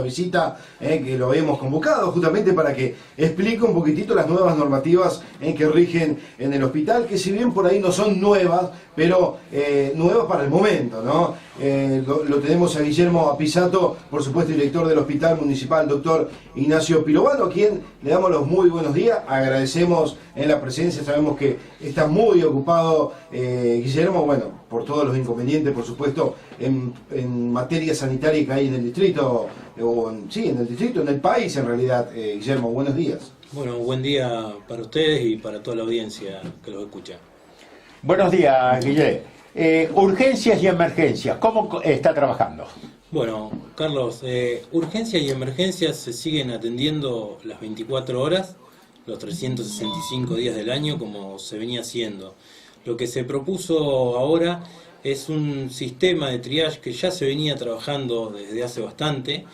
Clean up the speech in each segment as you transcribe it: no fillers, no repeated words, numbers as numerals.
Visita que lo hemos convocado justamente para que explique un poquitito las nuevas normativas que rigen en el hospital, que si bien por ahí no son nuevas, pero nuevas para el momento, ¿no? Lo tenemos a Guillermo Apisato, por supuesto director del Hospital Municipal, doctor Ignacio Pirovano, a quien le damos los muy buenos días, agradecemos la presencia, sabemos que está muy ocupado Guillermo, bueno, por todos los inconvenientes, por supuesto, en materia sanitaria que hay en el distrito, en el país en realidad. Guillermo, buenos días. Bueno, buen día para ustedes y para toda la audiencia que los escucha. Buenos días, Guillermo. Urgencias y emergencias, ¿cómo está trabajando? Bueno, Carlos, urgencias y emergencias se siguen atendiendo las 24 horas, los 365 días del año, como se venía haciendo. Lo que se propuso ahora es un sistema de triage que ya se venía trabajando desde hace bastante.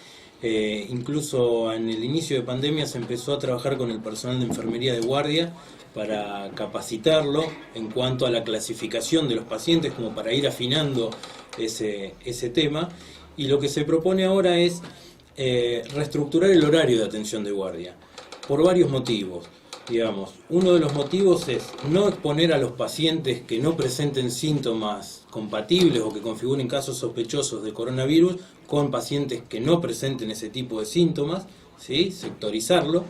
Incluso en el inicio de pandemia se empezó a trabajar con el personal de enfermería de guardia para capacitarlo en cuanto a la clasificación de los pacientes, como para ir afinando ese tema. Y lo que se propone ahora es reestructurar el horario de atención de guardia, por varios motivos. Digamos, uno de los motivos es no exponer a los pacientes que no presenten síntomas compatibles o que configuren casos sospechosos de coronavirus con pacientes que no presenten ese tipo de síntomas, ¿sí? Sectorizarlo,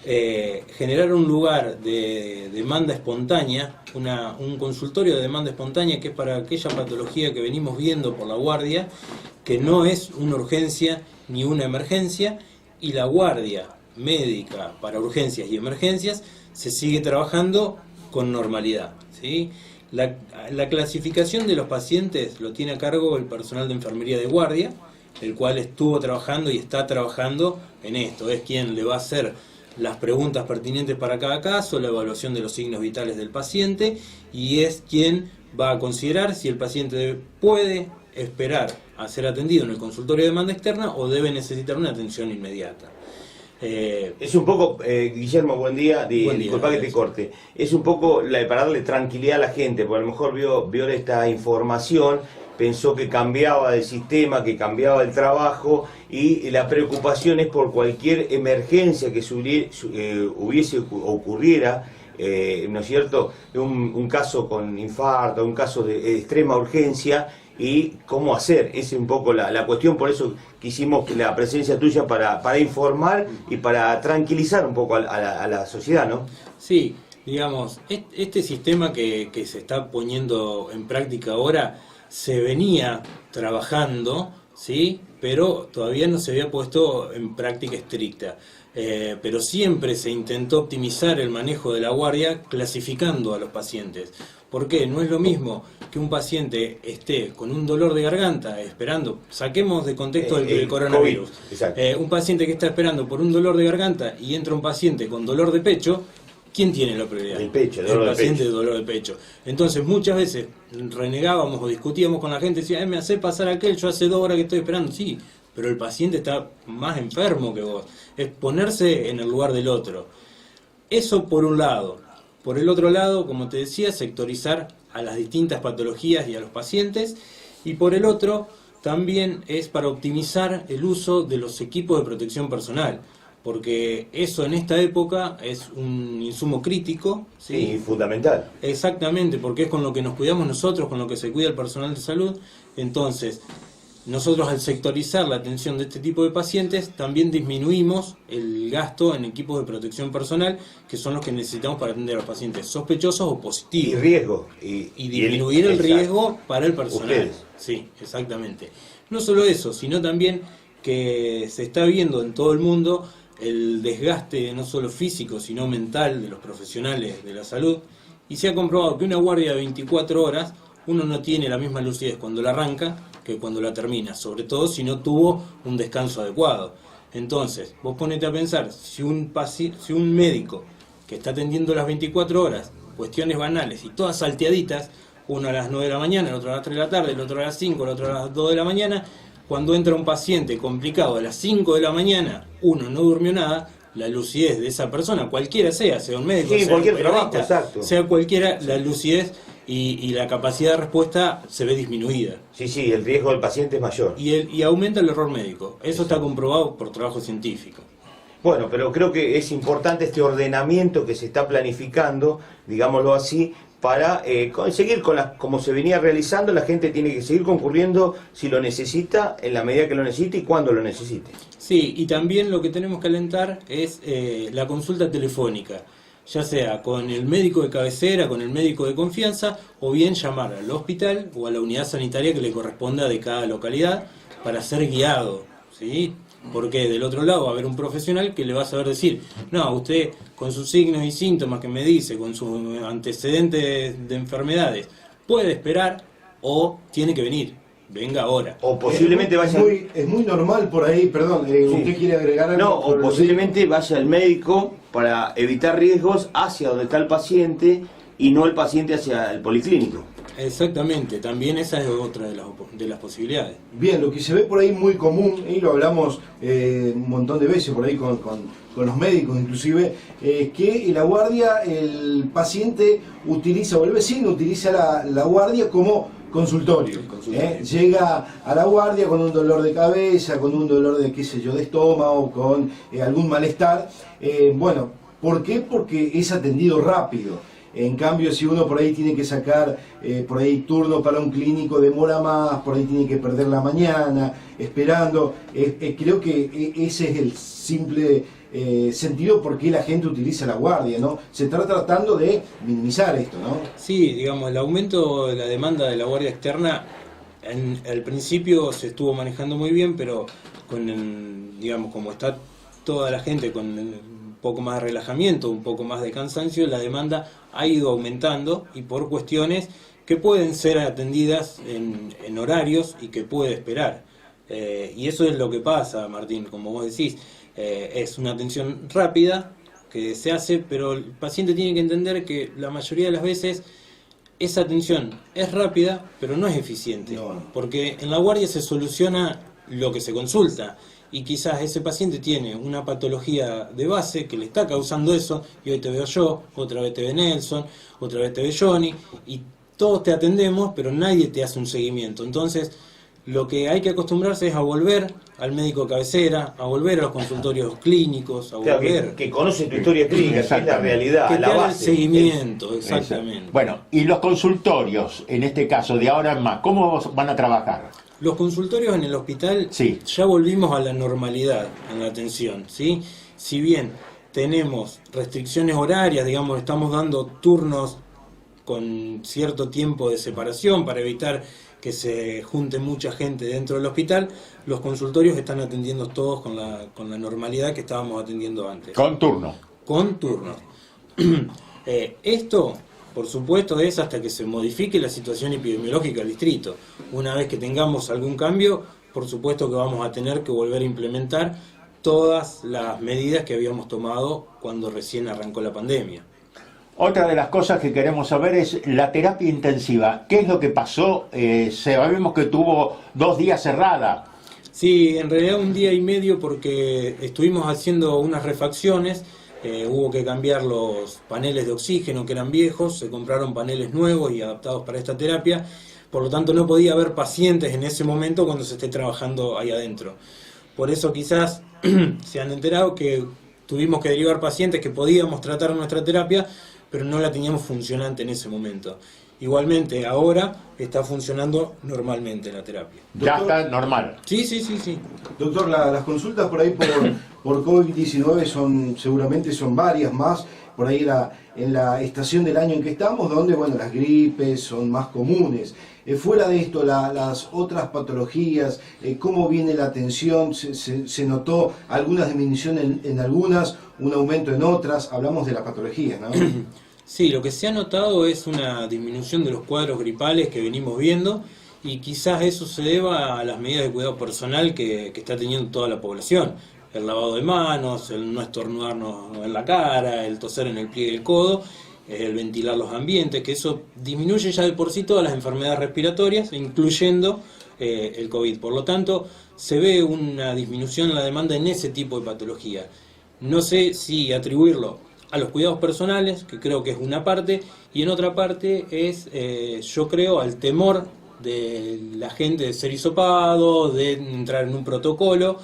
generar un lugar de demanda espontánea, un consultorio de demanda espontánea que es para aquella patología que venimos viendo por la guardia, que no es una urgencia ni una emergencia, y la guardia médica para urgencias y emergencias se sigue trabajando con normalidad, ¿sí? La clasificación de los pacientes lo tiene a cargo el personal de enfermería de guardia, el cual estuvo trabajando y está trabajando en esto. Es quien le va a hacer las preguntas pertinentes para cada caso, la evaluación de los signos vitales del paciente, y es quien va a considerar si el paciente puede esperar a ser atendido en el consultorio de demanda externa o debe necesitar una atención inmediata. Es un poco, Guillermo, buen día, disculpa que te corte, es un poco para darle tranquilidad a la gente, porque a lo mejor vio esta información, pensó que cambiaba de sistema, que cambiaba el trabajo, y la preocupación es por cualquier emergencia que ocurriera, ¿no es cierto?, un caso con infarto, un caso de extrema urgencia, y cómo hacer. Es un poco la cuestión, por eso quisimos la presencia tuya para informar y para tranquilizar un poco a la sociedad, ¿no? Sí, digamos, este sistema que se está poniendo en práctica ahora se venía trabajando, ¿sí? Pero todavía no se había puesto en práctica estricta. Pero siempre se intentó optimizar el manejo de la guardia clasificando a los pacientes. ¿Por qué? No es lo mismo que un paciente esté con un dolor de garganta esperando, saquemos de contexto el coronavirus, un paciente que está esperando por un dolor de garganta y entra un paciente con dolor de pecho, ¿quién tiene la prioridad? El pecho, el paciente de dolor de pecho. Entonces muchas veces renegábamos o discutíamos con la gente, decía, me hace pasar aquel, yo hace 2 horas que estoy esperando, sí, pero el paciente está más enfermo que vos. Es ponerse en el lugar del otro. Eso por un lado. Por el otro lado, como te decía, sectorizar a las distintas patologías y a los pacientes. Y por el otro, también es para optimizar el uso de los equipos de protección personal. Porque eso en esta época es un insumo crítico, ¿sí? Y fundamental. Exactamente, porque es con lo que nos cuidamos nosotros, con lo que se cuida el personal de salud. Entonces, nosotros al sectorizar la atención de este tipo de pacientes también disminuimos el gasto en equipos de protección personal, que son los que necesitamos para atender a los pacientes sospechosos o positivos. Y riesgo. Y disminuir el riesgo para el personal. Ustedes. Sí, exactamente. No solo eso, sino también que se está viendo en todo el mundo el desgaste no solo físico, sino mental de los profesionales de la salud. Y se ha comprobado que una guardia de 24 horas, uno no tiene la misma lucidez cuando la arranca que cuando la termina, sobre todo si no tuvo un descanso adecuado. Entonces, vos ponete a pensar, si un médico que está atendiendo las 24 horas, cuestiones banales y todas salteaditas, uno a las 9 de la mañana, el otro a las 3 de la tarde, el otro a las 5, el otro a las 2 de la mañana, cuando entra un paciente complicado a las 5 de la mañana, uno no durmió nada, la lucidez de esa persona, cualquiera sea un médico, sí, sea cualquier un trabajo, periodista, exacto, sea cualquiera, la lucidez y la capacidad de respuesta se ve disminuida. Sí, el riesgo del paciente es mayor. Y aumenta el error médico. Eso está comprobado por trabajo científico. Bueno, pero creo que es importante este ordenamiento que se está planificando, digámoslo así, para seguir como se venía realizando. La gente tiene que seguir concurriendo si lo necesita, en la medida que lo necesite y cuando lo necesite. Sí, y también lo que tenemos que alentar es la consulta telefónica, ya sea con el médico de cabecera, con el médico de confianza, o bien llamar al hospital o a la unidad sanitaria que le corresponda de cada localidad para ser guiado, ¿sí? Porque del otro lado va a haber un profesional que le va a saber decir, no, usted con sus signos y síntomas que me dice, con sus antecedentes de enfermedades, puede esperar o tiene que venir, venga ahora. O posiblemente vaya... Es muy normal por ahí, perdón, ¿usted quiere agregar algo? No, o posiblemente vaya el médico para evitar riesgos hacia donde está el paciente y no el paciente hacia el policlínico. Exactamente, también esa es otra de las posibilidades. Bien, lo que se ve por ahí muy común, y lo hablamos un montón de veces por ahí con los médicos inclusive, que en la guardia el paciente utiliza, o el vecino utiliza la guardia como consultorio. Llega a la guardia con un dolor de cabeza, con un dolor de, qué sé yo, de estómago, con algún malestar. Bueno, ¿por qué? Porque es atendido rápido. En cambio, si uno por ahí tiene que sacar por ahí turno para un clínico, demora más, por ahí tiene que perder la mañana esperando. Creo que ese es el simple sentido por qué la gente utiliza la guardia, ¿no? Se está tratando de minimizar esto, ¿no? Sí, digamos, el aumento de la demanda de la guardia externa al principio se estuvo manejando muy bien, pero digamos, como está toda la gente con un poco más de relajamiento, un poco más de cansancio, la demanda ha ido aumentando y por cuestiones que pueden ser atendidas en horarios y que puede esperar. Y eso es lo que pasa, Martín, como vos decís, es una atención rápida que se hace, pero el paciente tiene que entender que la mayoría de las veces esa atención es rápida, pero no es eficiente, porque en la guardia se soluciona lo que se consulta. Y quizás ese paciente tiene una patología de base que le está causando eso, y hoy te veo yo, otra vez te ve Nelson, otra vez te ve Johnny, y todos te atendemos, pero nadie te hace un seguimiento. Entonces, lo que hay que acostumbrarse es a volver al médico cabecera, a volver a los consultorios clínicos, a volver... Que conoce tu historia clínica, que es la realidad, que la te haga base. el seguimiento, exactamente. Bueno, y los consultorios, en este caso, de ahora en más, ¿cómo van a trabajar? Los consultorios en el hospital, sí, ya volvimos a la normalidad en la atención, ¿sí? Si bien tenemos restricciones horarias, digamos, estamos dando turnos con cierto tiempo de separación para evitar que se junte mucha gente dentro del hospital, los consultorios están atendiendo todos con la normalidad que estábamos atendiendo antes. Con turno. Con turno. Esto, por supuesto, es hasta que se modifique la situación epidemiológica del distrito. Una vez que tengamos algún cambio, por supuesto que vamos a tener que volver a implementar todas las medidas que habíamos tomado cuando recién arrancó la pandemia. Otra de las cosas que queremos saber es la terapia intensiva. ¿Qué es lo que pasó? Sabemos que tuvo 2 días cerrada. Sí, en realidad 1 día y medio porque estuvimos haciendo unas refacciones. Hubo que cambiar los paneles de oxígeno que eran viejos, se compraron paneles nuevos y adaptados para esta terapia, por lo tanto no podía haber pacientes en ese momento cuando se esté trabajando ahí adentro. Por eso quizás se han enterado que tuvimos que derivar pacientes que podíamos tratar nuestra terapia, pero no la teníamos funcionante en ese momento. Igualmente, ahora está funcionando normalmente la terapia. Ya está normal. Sí. Doctor, las consultas por ahí por COVID-19 seguramente son varias más, por ahí en la estación del año en que estamos, donde bueno, las gripes son más comunes. Fuera de esto, las otras patologías, ¿cómo viene la atención? ¿Se notó alguna disminución en algunas, un aumento en otras? Hablamos de las patologías, ¿no? Sí, lo que se ha notado es una disminución de los cuadros gripales que venimos viendo y quizás eso se deba a las medidas de cuidado personal que está teniendo toda la población. El lavado de manos, el no estornudarnos en la cara, el toser en el pliegue del codo, el ventilar los ambientes, que eso disminuye ya de por sí todas las enfermedades respiratorias, incluyendo el COVID. Por lo tanto, se ve una disminución en la demanda en ese tipo de patología. No sé si atribuirlo a los cuidados personales, que creo que es una parte, y en otra parte es, yo creo, al temor de la gente de ser hisopado, de entrar en un protocolo.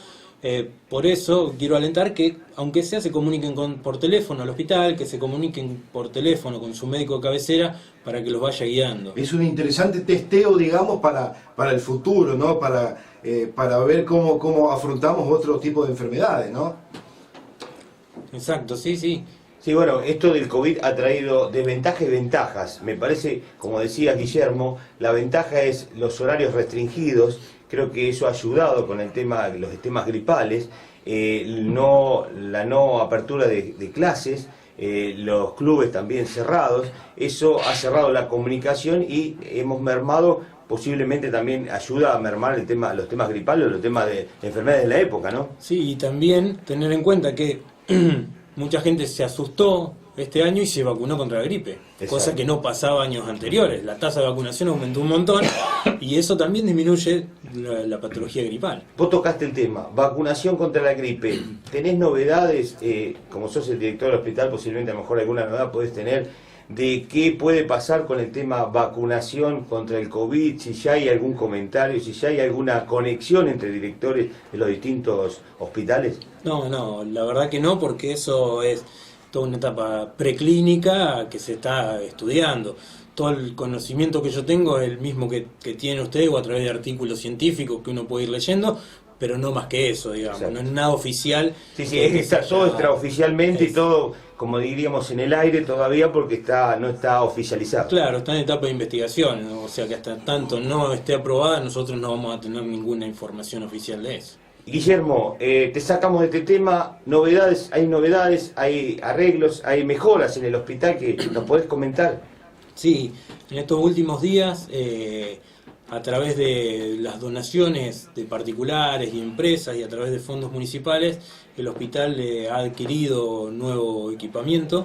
Por eso quiero alentar que, aunque sea, se comuniquen por teléfono al hospital, que se comuniquen por teléfono con su médico de cabecera para que los vaya guiando. Es un interesante testeo, digamos, para el futuro, ¿no? Para ver cómo afrontamos otro tipo de enfermedades, ¿no? Exacto, sí, sí. Sí, bueno, esto del COVID ha traído desventajas y ventajas. Me parece, como decía Guillermo, la ventaja es los horarios restringidos. Creo que eso ha ayudado con el tema, los temas gripales, la no apertura de clases, los clubes también cerrados. Eso ha cerrado la comunicación y hemos mermado, posiblemente también ayuda a mermar los temas gripales, los temas de enfermedades de la época, ¿no? Sí, y también tener en cuenta que mucha gente se asustó este año y se vacunó contra la gripe, Exacto. Cosa que no pasaba años anteriores. La tasa de vacunación aumentó un montón y eso también disminuye la patología gripal. Vos tocaste el tema, vacunación contra la gripe. ¿Tenés novedades? Como sos el director del hospital, posiblemente a lo mejor alguna novedad podés tener de qué puede pasar con el tema vacunación contra el COVID, si ya hay algún comentario, si ya hay alguna conexión entre directores de los distintos hospitales. No, la verdad que no, porque eso es toda una etapa preclínica que se está estudiando. Todo el conocimiento que yo tengo es el mismo que tienen ustedes o a través de artículos científicos que uno puede ir leyendo, pero no más que eso, digamos. Exacto. No es nada oficial. Sí, está todo extraoficialmente y todo, como diríamos, en el aire todavía porque no está oficializado. Claro, está en etapa de investigación, ¿no? O sea que hasta tanto no esté aprobada, nosotros no vamos a tener ninguna información oficial de eso. Guillermo, te sacamos de este tema, hay novedades, hay arreglos, hay mejoras en el hospital que nos podés comentar. Sí, en estos últimos días, a través de las donaciones de particulares y empresas y a través de fondos municipales, el hospital ha adquirido nuevo equipamiento.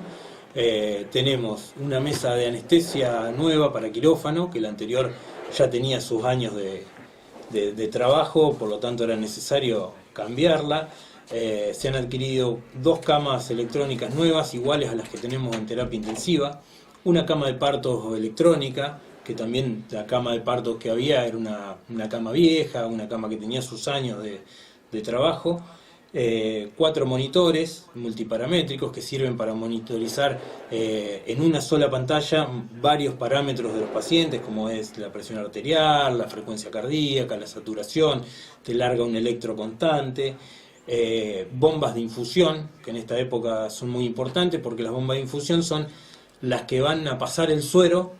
Tenemos una mesa de anestesia nueva para quirófano, que la anterior ya tenía sus años de trabajo, por lo tanto era necesario cambiarla. Se han adquirido 2 camas electrónicas nuevas, iguales a las que tenemos en terapia intensiva, una cama de partos electrónica, que también la cama de partos que había era una cama vieja, una cama que tenía sus años de trabajo, 4 monitores multiparamétricos que sirven para monitorizar en una sola pantalla varios parámetros de los pacientes, como es la presión arterial, la frecuencia cardíaca, la saturación, te larga un electro constante, bombas de infusión, que en esta época son muy importantes porque las bombas de infusión son las que van a pasar el suero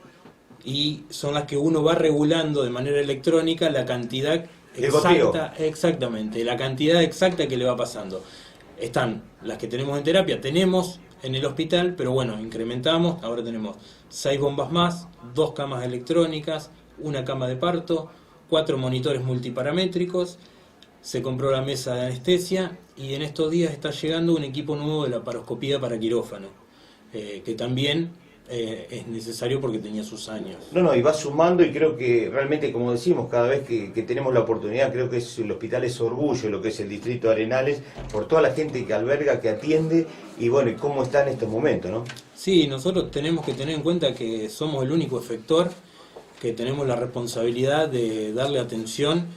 y son las que uno va regulando de manera electrónica la cantidad exacta, exactamente, la cantidad exacta que le va pasando. Están las que tenemos en terapia, tenemos en el hospital, pero bueno, incrementamos, ahora tenemos 6 bombas más, 2 camas electrónicas, una cama de parto, 4 monitores multiparamétricos, se compró la mesa de anestesia y en estos días está llegando un equipo nuevo de la laparoscopía para quirófano, que también es necesario porque tenía sus años. No, y va sumando y creo que realmente, como decimos, cada vez que tenemos la oportunidad, creo que el hospital es orgullo, lo que es el distrito de Arenales, por toda la gente que alberga, que atiende y bueno, y cómo está en estos momentos, ¿no? Sí, nosotros tenemos que tener en cuenta que somos el único efector, que tenemos la responsabilidad de darle atención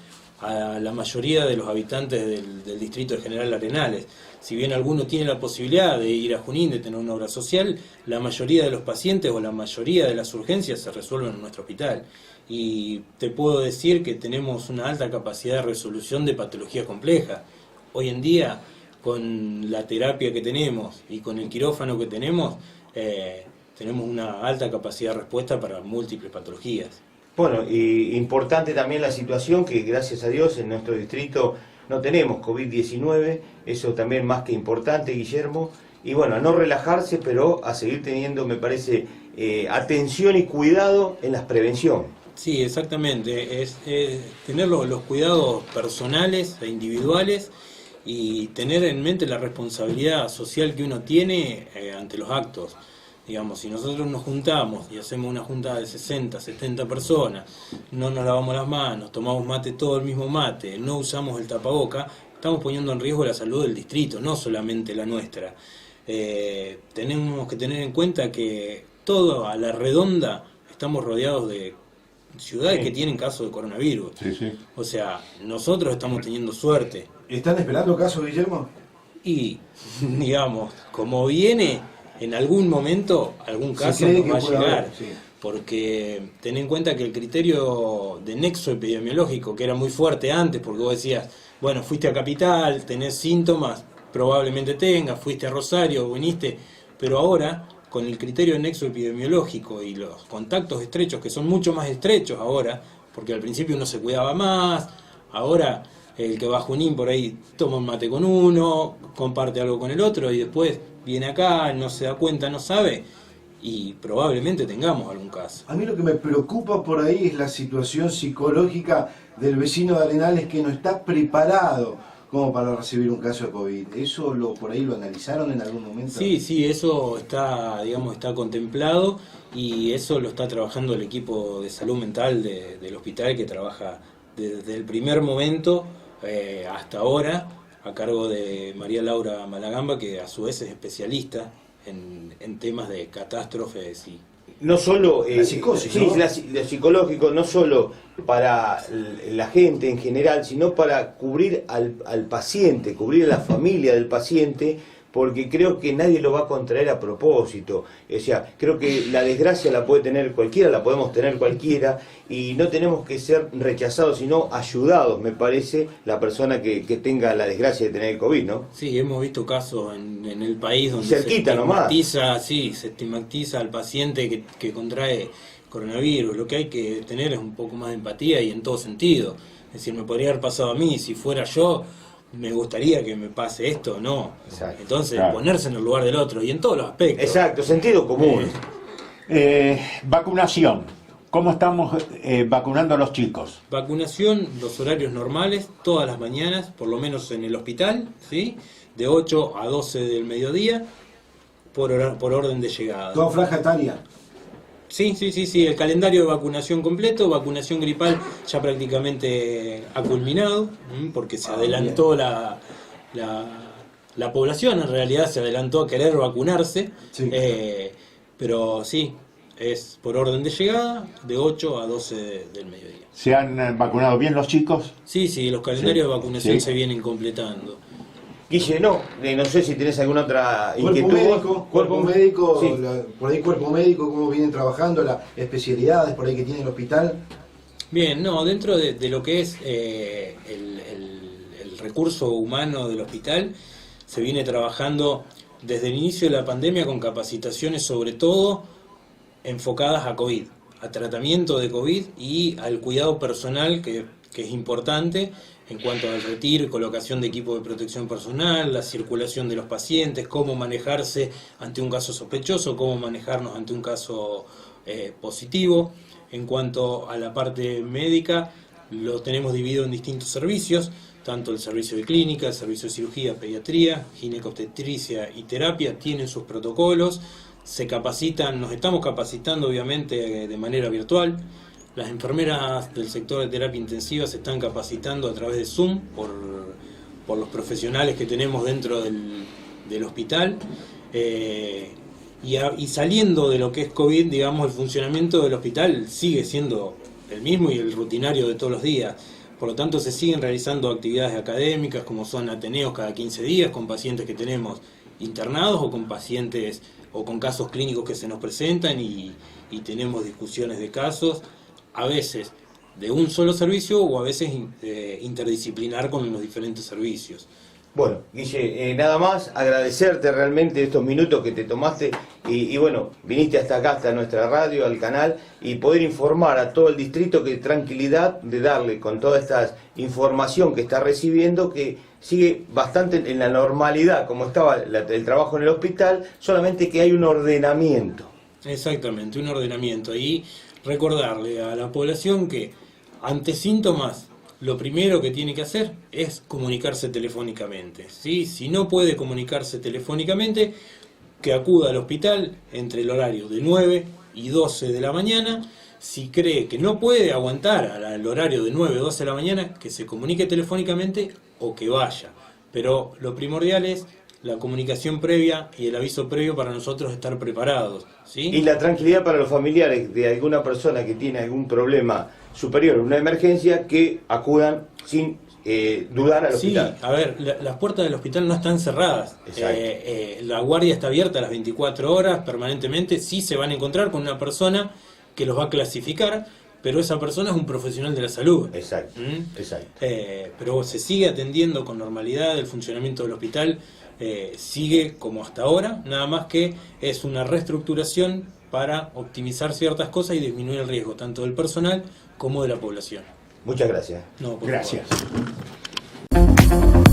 a la mayoría de los habitantes del distrito de General Arenales. Si bien alguno tiene la posibilidad de ir a Junín, de tener una obra social, la mayoría de los pacientes o la mayoría de las urgencias se resuelven en nuestro hospital. Y te puedo decir que tenemos una alta capacidad de resolución de patologías complejas. Hoy en día, con la terapia que tenemos y con el quirófano que tenemos una alta capacidad de respuesta para múltiples patologías. Bueno, y importante también la situación que gracias a Dios en nuestro distrito no tenemos COVID-19, eso también más que importante, Guillermo, y bueno, a no relajarse, pero a seguir teniendo, me parece, atención y cuidado en la prevención. Sí, exactamente, es tener los cuidados personales e individuales y tener en mente la responsabilidad social que uno tiene ante los actos. Digamos, si nosotros nos juntamos y hacemos una junta de 60, 70 personas, no nos lavamos las manos, tomamos mate todo el mismo mate, no usamos el tapaboca, estamos poniendo en riesgo la salud del distrito, no solamente la nuestra. tenemos que tener en cuenta que todo a la redonda estamos rodeados de ciudades que tienen casos de coronavirus. O sea, nosotros estamos teniendo suerte. ¿Están esperando casos, Guillermo? Y, digamos, como viene, en algún momento, algún caso nos va a llegar. Porque ten en cuenta que el criterio de nexo epidemiológico, que era muy fuerte antes, porque vos decías, bueno, fuiste a Capital, tenés síntomas, probablemente tengas, fuiste a Rosario, viniste, pero ahora, con el criterio de nexo epidemiológico y los contactos estrechos, que son mucho más estrechos ahora, porque al principio uno se cuidaba más, ahora el que va a Junín por ahí toma un mate con uno, comparte algo con el otro y después viene acá, no se da cuenta, no sabe, y probablemente tengamos algún caso. A mí lo que me preocupa por ahí es la situación psicológica del vecino de Arenales que no está preparado como para recibir un caso de COVID. ¿Eso por ahí lo analizaron en algún momento? Sí, eso está, digamos, está contemplado y eso lo está trabajando el equipo de salud mental del hospital, que trabaja desde el primer momento hasta ahora, a cargo de María Laura Malagamba, que a su vez es especialista en temas de catástrofes y... No solo la psicosis, sí, ¿no? lo psicológico, no solo para la gente en general, sino para cubrir al paciente, cubrir a la familia del paciente, porque creo que nadie lo va a contraer a propósito. O sea, creo que la desgracia la puede tener cualquiera, la podemos tener cualquiera, y no tenemos que ser rechazados, sino ayudados, me parece, la persona que tenga la desgracia de tener el COVID, ¿no? Sí, hemos visto casos en el país donde cerquita se estigmatiza al paciente que contrae coronavirus. Lo que hay que tener es un poco más de empatía y en todo sentido. Es decir, me podría haber pasado a mí, si fuera yo, me gustaría que me pase esto, no. Exacto. Entonces, ponerse en el lugar del otro y en todos los aspectos. Exacto, sentido común. Vacunación. ¿Cómo estamos vacunando a los chicos? Vacunación, los horarios normales, todas las mañanas, por lo menos en el hospital, ¿sí? De 8 a 12 del mediodía, por orden de llegada. ¿Toda franja etaria? Sí, el calendario de vacunación completo, vacunación gripal ya prácticamente ha culminado, porque se adelantó la población, en realidad se adelantó a querer vacunarse, Sí. Pero sí, es por orden de llegada, de 8 a 12 del mediodía. ¿Se han vacunado bien los chicos? Sí, los calendarios de vacunación se vienen completando. Guille, no sé si tenés alguna otra inquietud. Cuerpo médico, sí. por ahí cuerpo médico, cómo vienen trabajando, las especialidades por ahí que tiene el hospital. Bien, dentro de lo que es el recurso humano del hospital, se viene trabajando desde el inicio de la pandemia con capacitaciones sobre todo enfocadas a COVID, a tratamiento de COVID y al cuidado personal que es importante en cuanto al retiro y colocación de equipo de protección personal, la circulación de los pacientes, cómo manejarse ante un caso sospechoso, cómo manejarnos ante un caso positivo. En cuanto a la parte médica, lo tenemos dividido en distintos servicios, tanto el servicio de clínica, el servicio de cirugía, pediatría, ginecobstetricia y terapia tienen sus protocolos, se capacitan, nos estamos capacitando obviamente de manera virtual. Las enfermeras del sector de terapia intensiva se están capacitando a través de Zoom por los profesionales que tenemos dentro del hospital. Y saliendo de lo que es COVID, digamos, el funcionamiento del hospital sigue siendo el mismo y el rutinario de todos los días. Por lo tanto, se siguen realizando actividades académicas como son ateneos cada 15 días con pacientes que tenemos internados o con pacientes o con casos clínicos que se nos presentan y tenemos discusiones de casos, a veces de un solo servicio o a veces interdisciplinar con los diferentes servicios. Bueno, Guille, nada más, agradecerte realmente estos minutos que te tomaste y bueno, viniste hasta acá, hasta nuestra radio, al canal, y poder informar a todo el distrito que tranquilidad de darle con toda esta información que está recibiendo, que sigue bastante en la normalidad, como estaba el trabajo en el hospital, solamente que hay un ordenamiento. Exactamente, un ordenamiento. Y recordarle a la población que ante síntomas, lo primero que tiene que hacer es comunicarse telefónicamente, ¿sí? Si no puede comunicarse telefónicamente, que acuda al hospital entre el horario de 9 y 12 de la mañana. Si cree que no puede aguantar al horario de 9 o 12 de la mañana, que se comunique telefónicamente o que vaya. Pero lo primordial es la comunicación previa y el aviso previo para nosotros estar preparados, ¿sí? Y la tranquilidad para los familiares de alguna persona que tiene algún problema superior, una emergencia, que acudan sin dudar al hospital. Sí, a ver, las puertas del hospital no están cerradas. La guardia está abierta a las 24 horas permanentemente. Sí se van a encontrar con una persona que los va a clasificar, pero esa persona es un profesional de la salud. Exacto, exacto. Pero se sigue atendiendo con normalidad, el funcionamiento del hospital sigue como hasta ahora, nada más que es una reestructuración para optimizar ciertas cosas y disminuir el riesgo tanto del personal como de la población. Muchas gracias. No, por Gracias. favor.